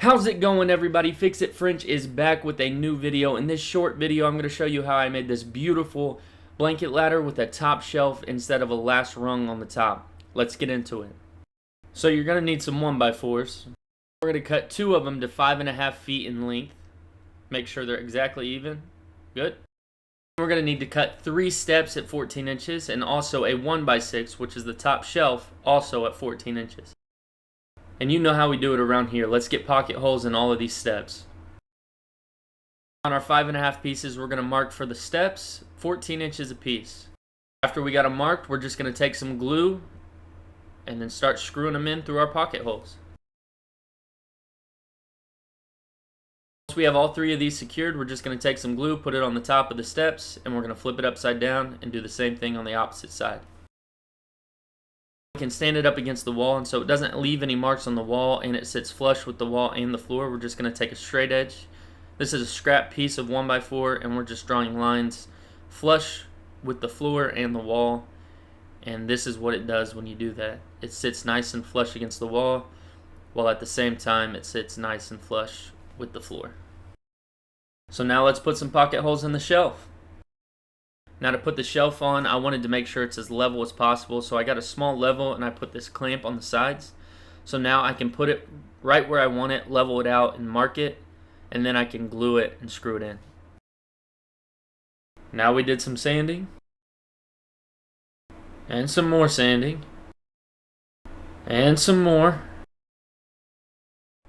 How's it going, everybody? Fix It French is back with a new video. In this short video, I'm going to show you how I made this beautiful blanket ladder with a top shelf instead of a last rung on the top. Let's get into it. So you're going to need some 1x4s. We're going to cut 2 of them to 5.5 feet in length. Make sure they're exactly even. Good. We're going to need to cut 3 steps at 14 inches and also a 1x6, which is the top shelf, also at 14 inches. And you know how we do it around here. Let's get pocket holes in all of these steps. On our 5.5 pieces, we're going to mark for the steps 14 inches a piece. After we got them marked, we're just going to take some glue and then start screwing them in through our pocket holes. Once we have all 3 of these secured, we're just going to take some glue, put it on the top of the steps, and we're going to flip it upside down and do the same thing on the opposite side. We can stand it up against the wall, and so it doesn't leave any marks on the wall and it sits flush with the wall and the floor. We're just going to take a straight edge. This is a scrap piece of 1x4, and we're just drawing lines flush with the floor and the wall. And this is what it does when you do that. It sits nice and flush against the wall, while at the same time it sits nice and flush with the floor. So now let's put some pocket holes in the shelf. Now to put the shelf on, I wanted to make sure it's as level as possible, so I got a small level and I put this clamp on the sides. So now I can put it right where I want it, level it out and mark it, and then I can glue it and screw it in. Now we did some sanding, and some more sanding, and some more.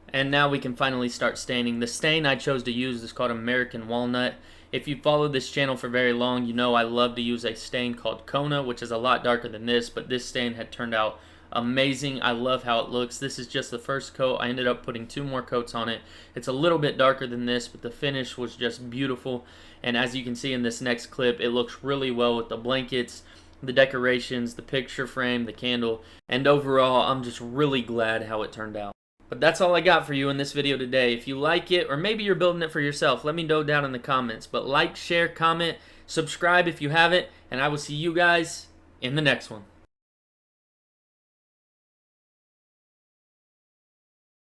And now we can finally start staining. The stain I chose to use is called American Walnut. If you followed this channel for very long, you know I love to use a stain called Kona, which is a lot darker than this, but this stain had turned out amazing. I love how it looks. This is just the first coat. I ended up putting 2 more coats on it. It's a little bit darker than this, but the finish was just beautiful. And as you can see in this next clip, it looks really well with the blankets, the decorations, the picture frame, the candle, and overall, I'm just really glad how it turned out. But that's all I got for you in this video today. If you like it, or maybe you're building it for yourself, let me know down in the comments. But like, share, comment, subscribe if you haven't, and I will see you guys in the next one.